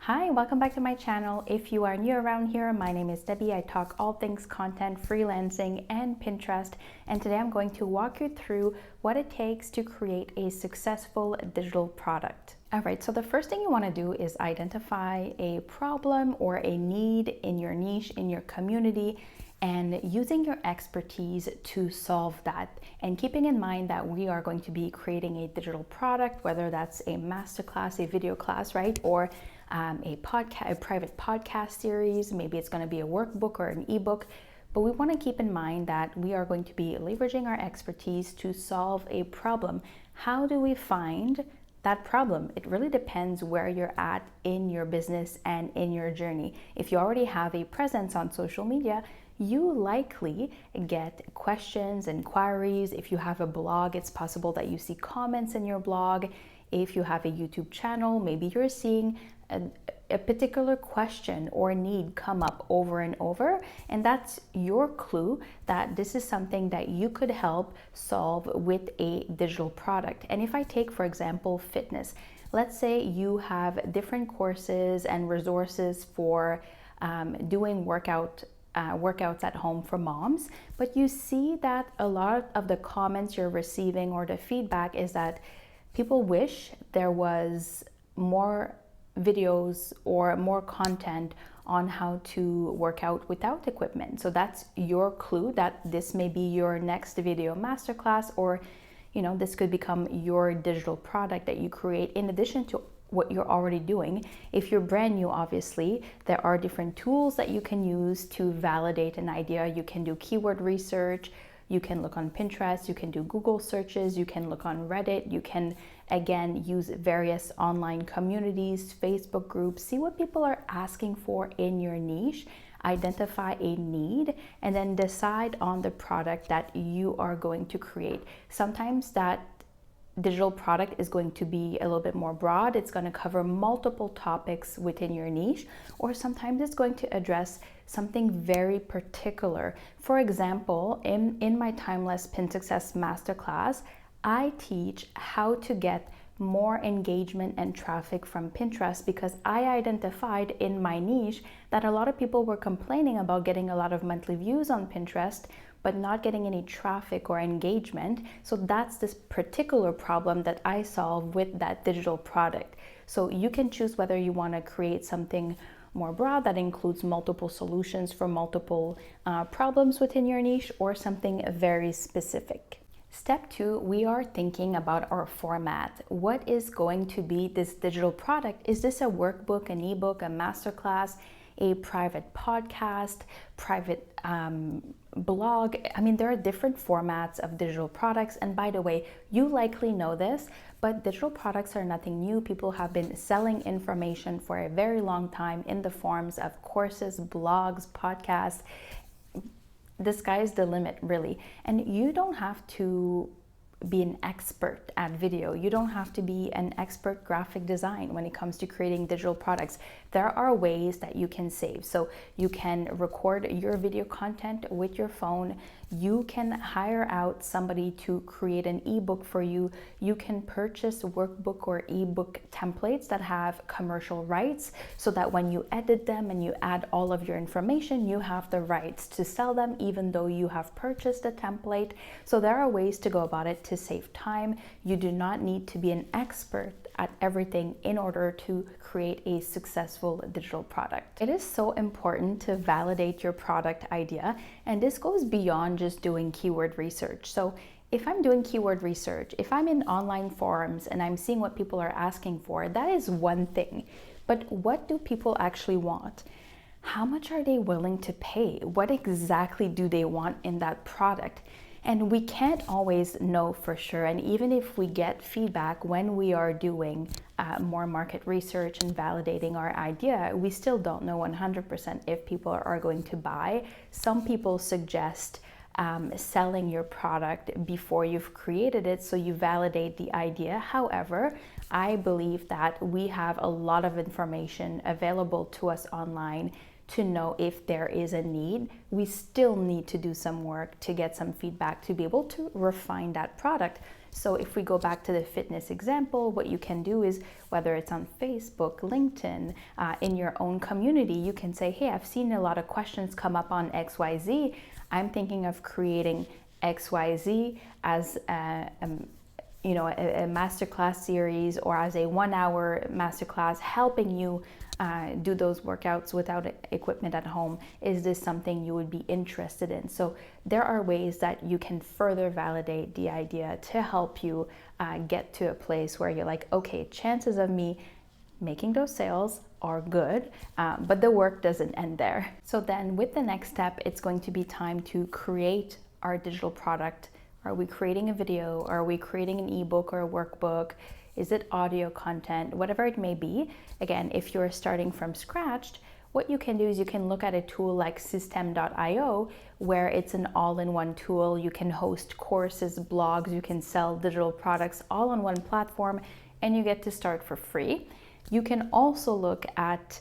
Hi, welcome back to my channel. If you are new around here, my name is Debbie. I talk all things content, freelancing, and Pinterest. And today I'm going to walk you through what it takes to create a successful digital product. All right, so the first thing you want to do is identify a problem or a need in your niche, in your community, and using your expertise to solve that. And keeping in mind that we are going to be creating a digital product, whether that's a masterclass, a video class, right? Or a private podcast series. Maybe it's going to be a workbook or an ebook. But we want to keep in mind that we are going to be leveraging our expertise to solve a problem. How do we find that problem? It really depends where you're at in your business and in your journey. If you already have a presence on social media, you likely get questions, inquiries. If you have a blog, it's possible that you see comments in your blog. If you have a YouTube channel, maybe you're seeing a particular question or need come up over and over, and that's your clue that this is something that you could help solve with a digital product. And if I take, for example, fitness, let's say you have different courses and resources for doing workouts at home for moms, but you see that a lot of the comments you're receiving or the feedback is that people wish there was more videos or more content on how to work out without equipment. So that's your clue that this may be your next video masterclass, or this could become your digital product that you create in addition to what you're already doing. If you're brand new, obviously, there are different tools that you can use to validate an idea. You can do keyword research, you can look on Pinterest, you can do Google searches, you can look on Reddit, you can, again, use various online communities, Facebook groups, see what people are asking for in your niche, identify a need, and then decide on the product that you are going to create. Sometimes that digital product is going to be a little bit more broad. It's going to cover multiple topics within your niche, or sometimes it's going to address something very particular. For example, in my Timeless Pin Success Masterclass, I teach how to get more engagement and traffic from Pinterest, because I identified in my niche that a lot of people were complaining about getting a lot of monthly views on Pinterest but not getting any traffic or engagement. So that's this particular problem that I solve with that digital product. So you can choose whether you want to create something more broad that includes multiple solutions for multiple problems within your niche, or something very specific. Step 2, we are thinking about our format. What is going to be this digital product? Is this a workbook, an ebook, a masterclass, a private podcast, private blog? I mean, there are different formats of digital products. And by the way, you likely know this, but digital products are nothing new. People have been selling information for a very long time in the forms of courses, blogs, podcasts. The sky's the limit, really. And you don't have to be an expert at video. You don't have to be an expert graphic design when it comes to creating digital products. There are ways that you can save. So you can record your video content with your phone. You can hire out somebody to create an ebook for you. You can purchase workbook or ebook templates that have commercial rights, so that when you edit them and you add all of your information, you have the rights to sell them even though you have purchased a template. So there are ways to go about it to save time. You do not need to be an expert at everything in order to create a successful digital product. It is so important to validate your product idea, and this goes beyond just doing keyword research. So if I'm doing keyword research, if I'm in online forums and I'm seeing what people are asking for, that is one thing. But what do people actually want? How much are they willing to pay? What exactly do they want in that product? And we can't always know for sure. And even if we get feedback when we are doing more market research and validating our idea, we still don't know 100% if people are going to buy. Some people suggest selling your product before you've created it, so you validate the idea. However, I believe that we have a lot of information available to us online to know if there is a need. We still need to do some work to get some feedback to be able to refine that product. So if we go back to the fitness example, what you can do is, whether it's on Facebook, LinkedIn, in your own community, you can say, hey, I've seen a lot of questions come up on XYZ. I'm thinking of creating XYZ as a masterclass series, or as a 1 hour masterclass helping you do those workouts without equipment at home. Is this something you would be interested in? So there are ways that you can further validate the idea to help you get to a place where you're like, okay, chances of me making those sales are good, but the work doesn't end there. So then with the next step, it's going to be time to create our digital product. Are we creating a video? Are we creating an ebook or a workbook? Is it audio content? Whatever it may be. Again, if you're starting from scratch, what you can do is you can look at a tool like system.io, where it's an all-in-one tool. You can host courses, blogs, you can sell digital products all on one platform, and you get to start for free. You can also look at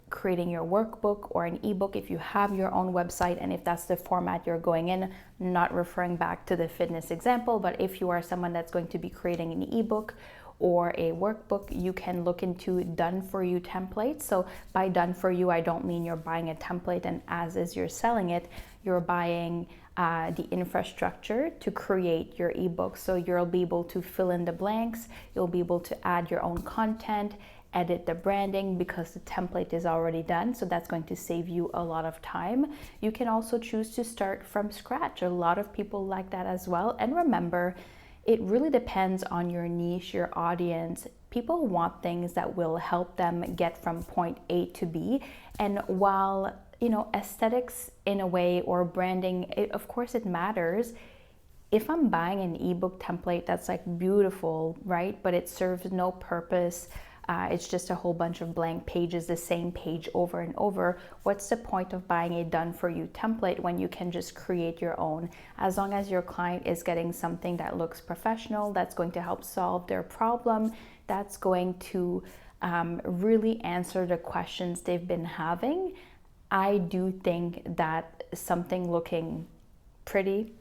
creating your workbook or an ebook if you have your own website, and if that's the format you're going in, not referring back to the fitness example, but if you are someone that's going to be creating an ebook or a workbook, you can look into done for you templates. So by done for you, I don't mean you're buying a template and as you're selling it, you're buying the infrastructure to create your ebook. So you'll be able to fill in the blanks, you'll be able to add your own content, edit the branding because the template is already done. So that's going to save you a lot of time. You can also choose to start from scratch. A lot of people like that as well. And remember, it really depends on your niche, your audience. People want things that will help them get from point A to B. And while, aesthetics in a way, or branding, of course it matters. If I'm buying an ebook template that's like beautiful, right? But it serves no purpose. It's just a whole bunch of blank pages, the same page over and over. What's the point of buying a done for you template when you can just create your own? As long as your client is getting something that looks professional, that's going to help solve their problem, that's going to really answer the questions they've been having, I do think that something looking pretty,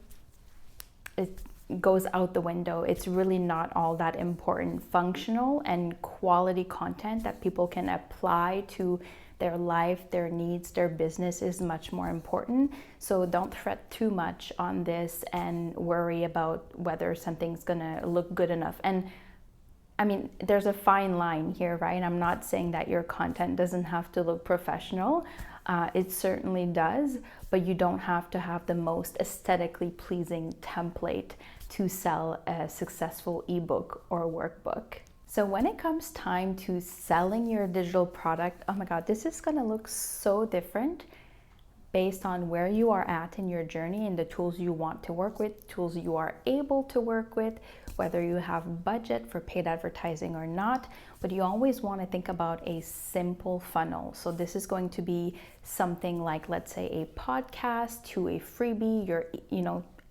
it goes out the window. It's really not all that important. Functional and quality content that people can apply to their life, their needs, their business is much more important. So don't fret too much on this and worry about whether something's gonna look good enough. And I mean, there's a fine line here, right? I'm not saying that your content doesn't have to look professional. It certainly does, but you don't have to have the most aesthetically pleasing template to sell a successful ebook or workbook. So when it comes time to selling your digital product, oh my God, this is gonna look so different based on where you are at in your journey and the tools you want to work with, tools you are able to work with, whether you have budget for paid advertising or not. But you always want to think about a simple funnel. So this is going to be something like, let's say, a podcast to a freebie. You're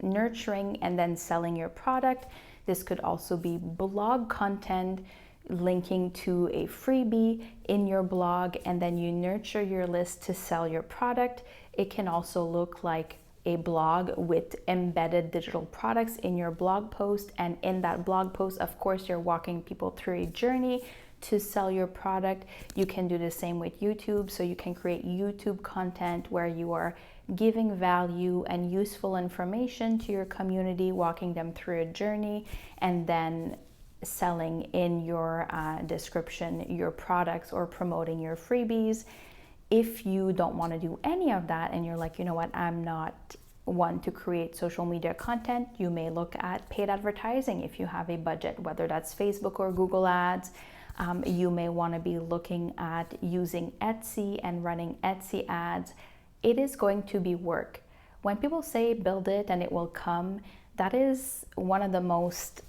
nurturing and then selling your product. This could also be blog content linking to a freebie in your blog, and then you nurture your list to sell your product. It can also look like a blog with embedded digital products in your blog post, and in that blog post, of course, you're walking people through a journey to sell your product. You can do the same with YouTube. So you can create YouTube content where you are giving value and useful information to your community, walking them through a journey, and then selling in your description your products or promoting your freebies. If you don't want to do any of that and you're like, you know what, I'm not one to create social media content, you may look at paid advertising if you have a budget, whether that's Facebook or Google ads. You may want to be looking at using Etsy and running Etsy ads. It is going to be work. When people say build it and it will come, that is one of the most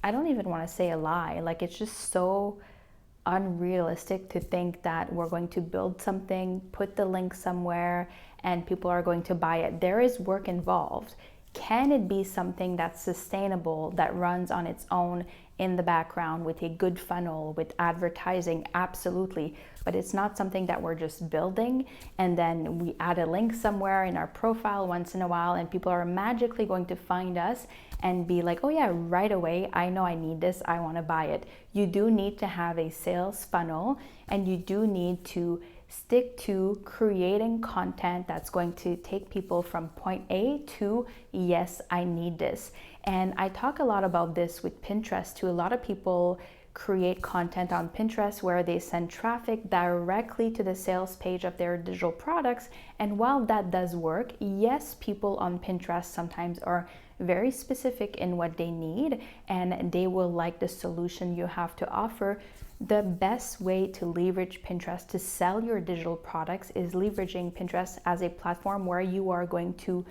I don't even want to say a lie. Like, it's just so unrealistic to think that we're going to build something, put the link somewhere, and people are going to buy it. There is work involved. Can it be something that's sustainable, that runs on its own in the background with a good funnel, with advertising? Absolutely. But it's not something that we're just building and then we add a link somewhere in our profile once in a while and people are magically going to find us and be like, oh yeah, right away, I know I need this, I want to buy it. You do need to have a sales funnel, and you do need to stick to creating content that's going to take people from point A to yes, I need this. And I talk a lot about this with Pinterest too. A lot of people create content on Pinterest where they send traffic directly to the sales page of their digital products. And while that does work, yes, people on Pinterest sometimes are very specific in what they need, and they will like the solution you have to offer. The best way to leverage Pinterest to sell your digital products is leveraging Pinterest as a platform where you are going to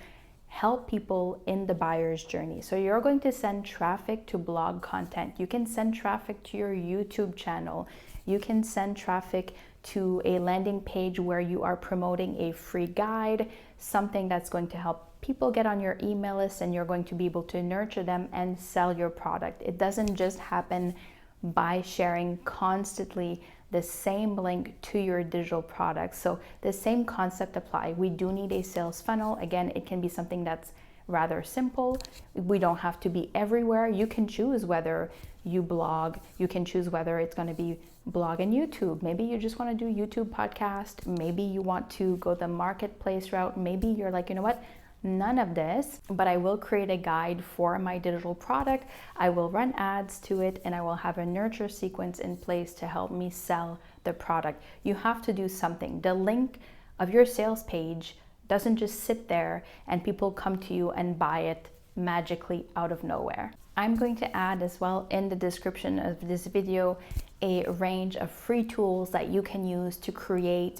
help people in the buyer's journey. So you're going to send traffic to blog content. You can send traffic to your YouTube channel. You can send traffic to a landing page where you are promoting a free guide, something that's going to help people get on your email list, and you're going to be able to nurture them and sell your product. It doesn't just happen by sharing constantly the same link to your digital products. So the same concept apply. We do need a sales funnel. Again, it can be something that's rather simple. We don't have to be everywhere. You can choose whether you blog. You can choose whether it's going to be blog and YouTube. Maybe you just want to do YouTube podcast. Maybe you want to go the marketplace route. Maybe you're like, you know what? None of this, but I will create a guide for my digital product. I will run ads to it, and I will have a nurture sequence in place to help me sell the product. You have to do something. The link of your sales page doesn't just sit there and people come to you and buy it magically out of nowhere. I'm going to add as well in the description of this video a range of free tools that you can use to create,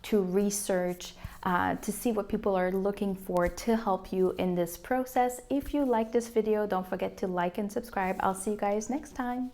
to research, to see what people are looking for to help you in this process. If you like this video, don't forget to like and subscribe. I'll see you guys next time.